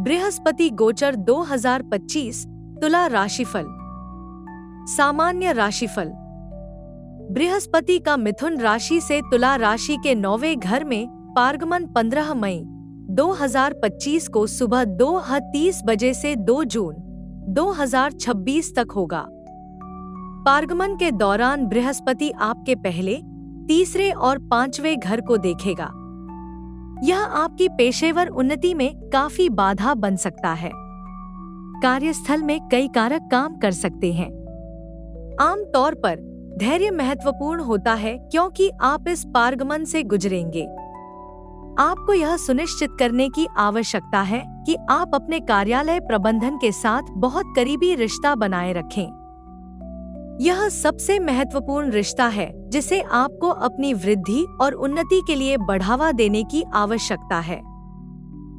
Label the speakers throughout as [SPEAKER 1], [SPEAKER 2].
[SPEAKER 1] बृहस्पति गोचर 2025 तुला राशिफल। सामान्य राशिफल। बृहस्पति का मिथुन राशि से तुला राशि के 9वें घर में पारगमन 15 मई 2025 को सुबह 2:30 बजे से 2 जून 2026 तक होगा। पारगमन के दौरान बृहस्पति आपके पहले, तीसरे और 5वें घर को देखेगा। यह आपकी पेशेवर उन्नति में काफी बाधा बन सकता है। कार्यस्थल में कई कारक काम कर सकते हैं। आम तौर पर धैर्य महत्वपूर्ण होता है क्योंकि आप इस पारगमन से गुजरेंगे। आपको यह सुनिश्चित करने की आवश्यकता है कि आप अपने कार्यालय प्रबंधन के साथ बहुत करीबी रिश्ता बनाए रखें। यह सबसे महत्वपूर्ण रिश्ता है जिसे आपको अपनी वृद्धि और उन्नति के लिए बढ़ावा देने की आवश्यकता है।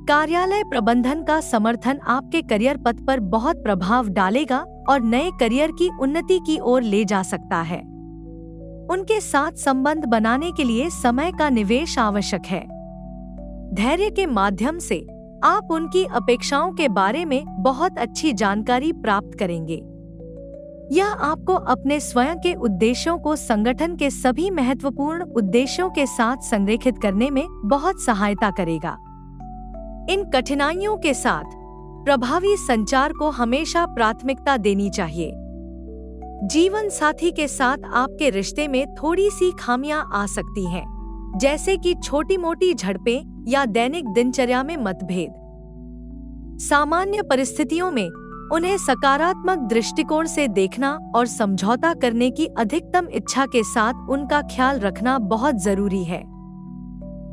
[SPEAKER 1] कार्यालय प्रबंधन का समर्थन आपके करियर पथ पर बहुत प्रभाव डालेगा और नए करियर की उन्नति की ओर ले जा सकता है। उनके साथ संबंध बनाने के लिए समय का निवेश आवश्यक है। धैर्य के माध्यम से आप उनकी अपेक्षाओं के बारे में बहुत अच्छी जानकारी प्राप्त करेंगे। यह आपको अपने स्वयं के उद्देश्यों को संगठन के सभी महत्वपूर्ण उद्देश्यों के साथ संरेखित करने में बहुत सहायता करेगा। इन कठिनाइयों के साथ प्रभावी संचार को हमेशा प्राथमिकता देनी चाहिए। जीवन साथी के साथ आपके रिश्ते में थोड़ी सी खामियां आ सकती हैं, जैसे कि छोटी-मोटी झड़पें या दैनिक दिनचर्या में मतभेद। सामान्य परिस्थितियों में उन्हें सकारात्मक दृष्टिकोण से देखना और समझौता करने की अधिकतम इच्छा के साथ उनका ख्याल रखना बहुत जरूरी है।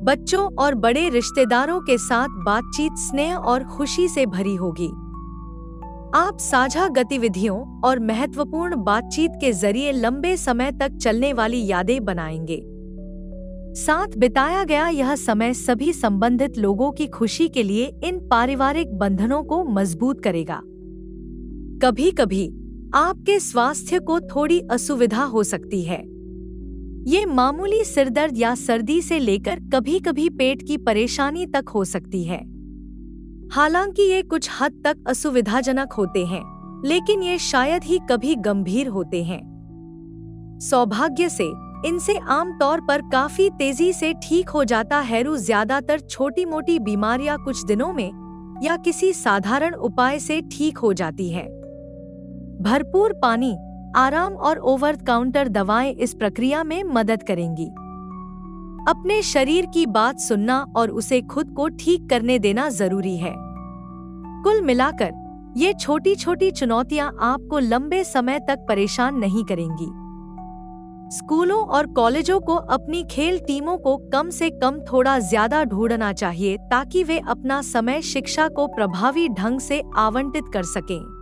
[SPEAKER 1] बच्चों और बड़े रिश्तेदारों के साथ बातचीत स्नेह और खुशी से भरी होगी। आप साझा गतिविधियों और महत्वपूर्ण बातचीत के जरिए लंबे समय तक चलने वाली यादें बनाएंगे। साथ बिताया गया यह समय सभी संबंधित लोगों की खुशी के लिए इन पारिवारिक बंधनों को मजबूत करेगा। कभी-कभी आपके स्वास्थ्य को थोड़ी असुविधा हो सकती है। ये मामूली सिरदर्द या सर्दी से लेकर कभी-कभी पेट की परेशानी तक हो सकती है। हालांकि ये कुछ हद तक असुविधाजनक होते हैं, लेकिन ये शायद ही कभी गंभीर होते हैं। सौभाग्य से इनसे आमतौर पर काफी तेजी से ठीक हो जाता है। ज्यादातर छोटी-मोटी बीमारियां कुछ दिनों में या किसी साधारण उपाय से ठीक हो जाती है। भरपूर पानी, आराम और ओवर काउंटर दवाएं इस प्रक्रिया में मदद करेंगी। अपने शरीर की बात सुनना और उसे खुद को ठीक करने देना जरूरी है। कुल मिलाकर ये छोटी-छोटी चुनौतियां आपको लंबे समय तक परेशान नहीं करेंगी। स्कूलों और कॉलेजों को अपनी खेल टीमों को कम से कम थोड़ा ज्यादा ढूंढना चाहिए ताकि वे अपना समय शिक्षा को प्रभावी ढंग से आवंटित कर सकें।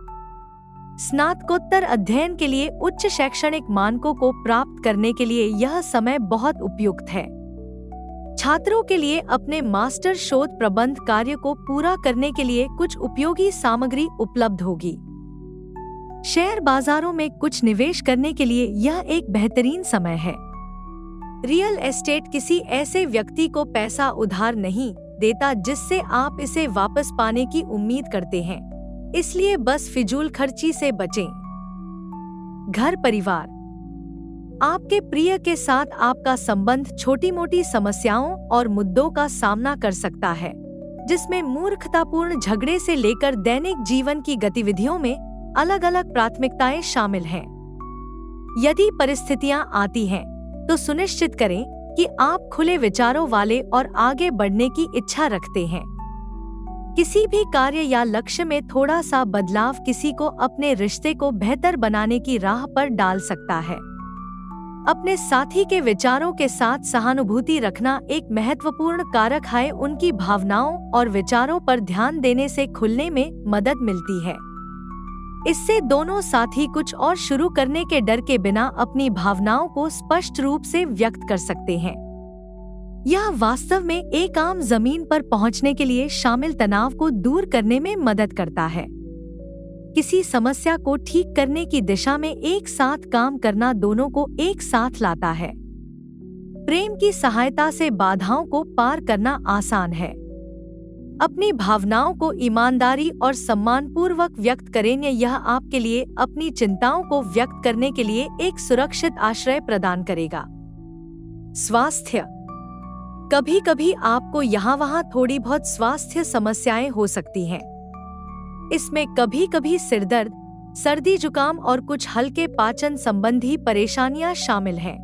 [SPEAKER 1] स्नातकोत्तर अध्ययन के लिए उच्च शैक्षणिक मानकों को प्राप्त करने के लिए यह समय बहुत उपयुक्त है। छात्रों के लिए अपने मास्टर शोध प्रबंध कार्य को पूरा करने के लिए कुछ उपयोगी सामग्री उपलब्ध होगी। शेयर बाजारों में कुछ निवेश करने के लिए यह एक बेहतरीन समय है। रियल एस्टेट किसी ऐसे व्यक्ति को पैसा उधार नहीं देता जिससे आप इसे वापस पाने की उम्मीद करते हैं, इसलिए बस फिजूल खर्ची से बचें। घर परिवार। आपके प्रिय के साथ आपका संबंध छोटी-मोटी समस्याओं और मुद्दों का सामना कर सकता है, जिसमें मूर्खतापूर्ण झगड़े से लेकर दैनिक जीवन की गतिविधियों में अलग-अलग प्राथमिकताएं शामिल हैं। यदि परिस्थितियां आती हैं, तो सुनिश्चित करें कि आप खुले विचारों वाले और आगे बढ़ने की इच्छा रखते हैं। किसी भी कार्य या लक्ष्य में थोड़ा सा बदलाव किसी को अपने रिश्ते को बेहतर बनाने की राह पर डाल सकता है। अपने साथी के विचारों के साथ सहानुभूति रखना एक महत्वपूर्ण कारक है। उनकी भावनाओं और विचारों पर ध्यान देने से खुलने में मदद मिलती है। इससे दोनों साथी कुछ और शुरू करने के डर के बिना अपनी भावनाओं को स्पष्ट रूप से व्यक्त कर सकते हैं। यह वास्तव में एक आम जमीन पर पहुंचने के लिए शामिल तनाव को दूर करने में मदद करता है। किसी समस्या को ठीक करने की दिशा में एक साथ काम करना दोनों को एक साथ लाता है। प्रेम की सहायता से बाधाओं को पार करना आसान है। अपनी भावनाओं को ईमानदारी और सम्मानपूर्वक व्यक्त करें। यह आपके लिए अपनी चिंताओं को व्यक्त करने के लिए एक सुरक्षित आश्रय प्रदान करेगा। स्वास्थ्य। कभी कभी आपको यहाँ वहाँ थोड़ी बहुत स्वास्थ्य समस्याएं हो सकती हैं। इसमें कभी कभी सिरदर्द, सर्दी जुकाम और कुछ हल्के पाचन संबंधी परेशानियां शामिल हैं।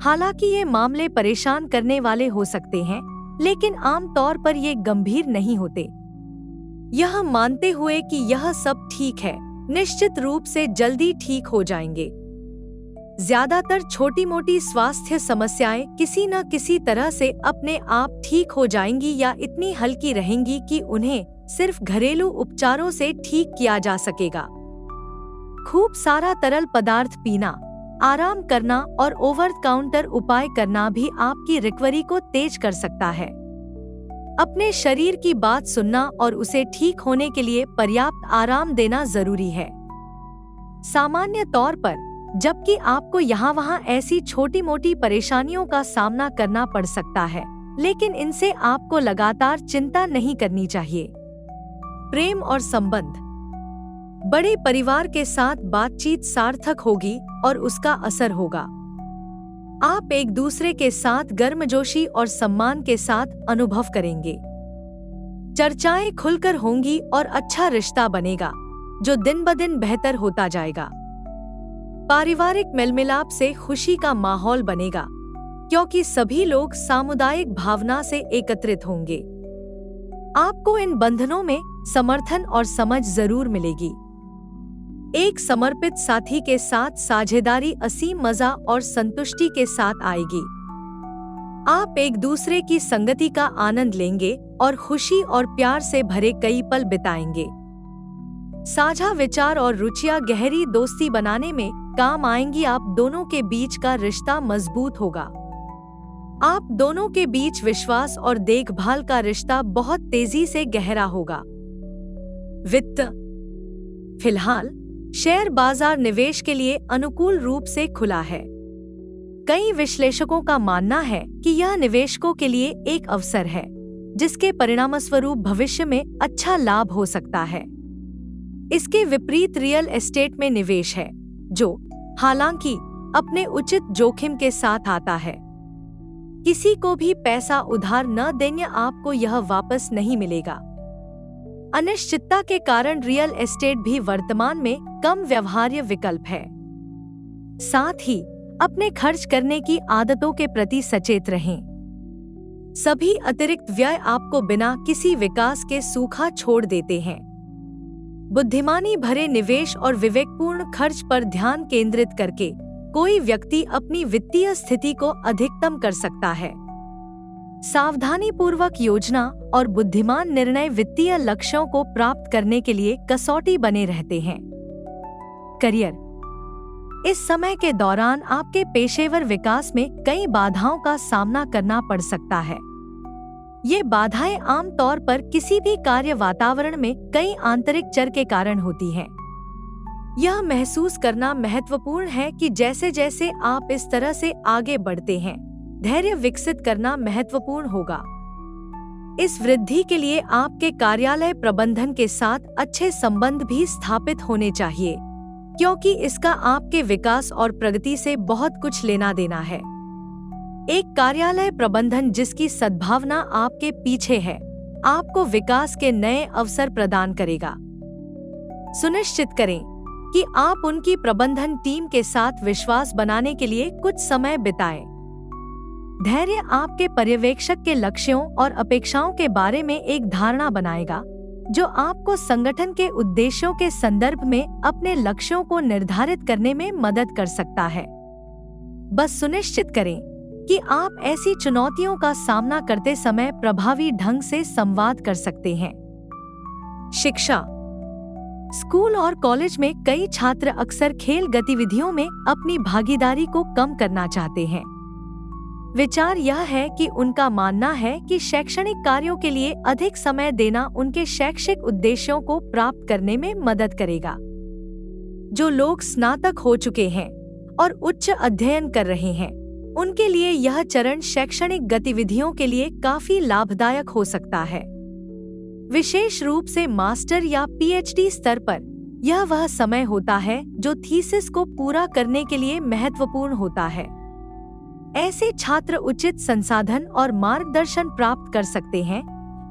[SPEAKER 1] हालांकि ये मामले परेशान करने वाले हो सकते हैं, लेकिन आमतौर पर ये गंभीर नहीं होते। यह मानते हुए कि यह सब ठीक है, निश्चित रूप से जल्दी ठीक हो जाएंगे। ज्यादातर छोटी मोटी स्वास्थ्य समस्याएं किसी न किसी तरह से अपने आप ठीक हो जाएंगी या इतनी हल्की रहेंगी कि उन्हें सिर्फ घरेलू उपचारों से ठीक किया जा सकेगा। खूब सारा तरल पदार्थ पीना, आराम करना और ओवर काउंटर उपाय करना भी आपकी रिकवरी को तेज कर सकता है। अपने शरीर की बात सुनना और उसे ठीक होने के लिए पर्याप्त आराम देना जरूरी है। सामान्य तौर पर, जबकि आपको यहाँ वहाँ ऐसी छोटी मोटी परेशानियों का सामना करना पड़ सकता है, लेकिन इनसे आपको लगातार चिंता नहीं करनी चाहिए। प्रेम और संबंध। बड़े परिवार के साथ बातचीत सार्थक होगी और उसका असर होगा। आप एक दूसरे के साथ गर्मजोशी और सम्मान के साथ अनुभव करेंगे। चर्चाएं खुलकर होंगी और अच्छा रिश्ता बनेगा, जो दिन ब दिन बेहतर होता जाएगा। पारिवारिक मेलमिलाप से खुशी का माहौल बनेगा, क्योंकि सभी लोग सामुदायिक भावना से एकत्रित होंगे। आपको इन बंधनों में समर्थन और समझ जरूर मिलेगी। एक समर्पित साथी के साथ साझेदारी असीम मजा और संतुष्टि के साथ आएगी। आप एक दूसरे की संगति का आनंद लेंगे और खुशी और प्यार से भरे कई पल बिताएंगे। साझा विचार और रुचियां गहरी दोस्ती बनाने में काम आएंगी। आप दोनों के बीच का रिश्ता मजबूत होगा। आप दोनों के बीच विश्वास और देखभाल का रिश्ता बहुत तेजी से गहरा होगा। वित्त। फिलहाल शेयर बाजार निवेश के लिए अनुकूल रूप से खुला है। कई विश्लेषकों का मानना है कि यह निवेशकों के लिए एक अवसर है, जिसके परिणामस्वरूप भविष्य में अच्छा लाभ हो सकता है। इसके विपरीत रियल एस्टेट में निवेश है, जो हालांकि अपने उचित जोखिम के साथ आता है। किसी को भी पैसा उधार न देने आपको यह वापस नहीं मिलेगा। अनिश्चितता के कारण रियल एस्टेट भी वर्तमान में कम व्यवहार्य विकल्प है। साथ ही अपने खर्च करने की आदतों के प्रति सचेत रहें। सभी अतिरिक्त व्यय आपको बिना किसी विकास के सूखा छोड़ देते हैं। बुद्धिमानी भरे निवेश और विवेकपूर्ण खर्च पर ध्यान केंद्रित करके कोई व्यक्ति अपनी वित्तीय स्थिति को अधिकतम कर सकता है। सावधानीपूर्वक योजना और बुद्धिमान निर्णय वित्तीय लक्ष्यों को प्राप्त करने के लिए कसौटी बने रहते हैं। करियर। इस समय के दौरान आपके पेशेवर विकास में कई बाधाओं का सामना करना पड़ सकता है। ये बाधाएं आमतौर पर किसी भी कार्य वातावरण में कई आंतरिक चर के कारण होती हैं। यह महसूस करना महत्वपूर्ण है कि जैसे जैसे आप इस तरह से आगे बढ़ते हैं, धैर्य विकसित करना महत्वपूर्ण होगा। इस वृद्धि के लिए आपके कार्यालय प्रबंधन के साथ अच्छे संबंध भी स्थापित होने चाहिए, क्योंकि इसका आपके विकास और प्रगति से बहुत कुछ लेना देना है। एक कार्यालय प्रबंधन जिसकी सद्भावना आपके पीछे है, आपको विकास के नए अवसर प्रदान करेगा। सुनिश्चित करें कि आप उनकी प्रबंधन टीम के साथ विश्वास बनाने के लिए कुछ समय बिताएं। धैर्य आपके पर्यवेक्षक के लक्ष्यों और अपेक्षाओं के बारे में एक धारणा बनाएगा, जो आपको संगठन के उद्देश्यों के संदर्भ में अपने लक्ष्यों को निर्धारित करने में मदद कर सकता है। बस सुनिश्चित करें कि आप ऐसी चुनौतियों का सामना करते समय प्रभावी ढंग से संवाद कर सकते हैं। शिक्षा। स्कूल और कॉलेज में कई छात्र अक्सर खेल गतिविधियों में अपनी भागीदारी को कम करना चाहते हैं। विचार यह है कि उनका मानना है कि शैक्षणिक कार्यों के लिए अधिक समय देना उनके शैक्षिक उद्देश्यों को प्राप्त करने में मदद करेगा। जो लोग स्नातक हो चुके हैं और उच्च अध्ययन कर रहे हैं, उनके लिए यह चरण शैक्षणिक गतिविधियों के लिए काफी लाभदायक हो सकता है। विशेष रूप से मास्टर या पीएचडी स्तर पर यह वह समय होता है जो थीसिस को पूरा करने के लिए महत्वपूर्ण होता है। ऐसे छात्र उचित संसाधन और मार्गदर्शन प्राप्त कर सकते हैं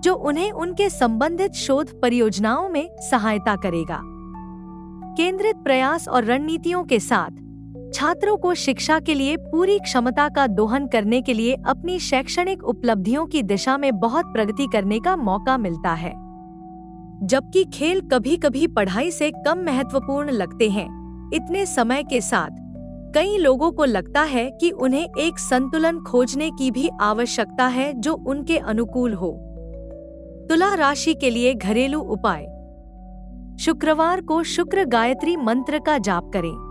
[SPEAKER 1] जो उन्हें उनके संबंधित शोध परियोजनाओं में सहायता करेगा। केंद्रित प्रयास और रणनीतियों के साथ छात्रों को शिक्षा के लिए पूरी क्षमता का दोहन करने के लिए अपनी शैक्षणिक उपलब्धियों की दिशा में बहुत प्रगति करने का मौका मिलता है। जबकि खेल कभी कभी पढ़ाई से कम महत्वपूर्ण लगते हैं, इतने समय के साथ कई लोगों को लगता है कि उन्हें एक संतुलन खोजने की भी आवश्यकता है जो उनके अनुकूल हो। तुला राशि के लिए घरेलू उपाय। शुक्रवार को शुक्र गायत्री मंत्र का जाप करें।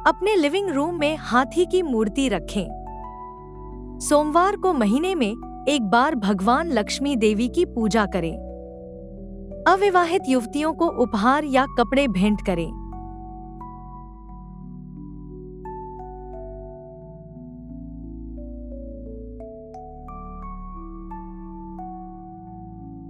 [SPEAKER 1] अपने लिविंग रूम में हाथी की मूर्ति रखें। सोमवार को महीने में एक बार भगवान लक्ष्मी देवी की पूजा करें। अविवाहित युवतियों को उपहार या कपड़े भेंट करें।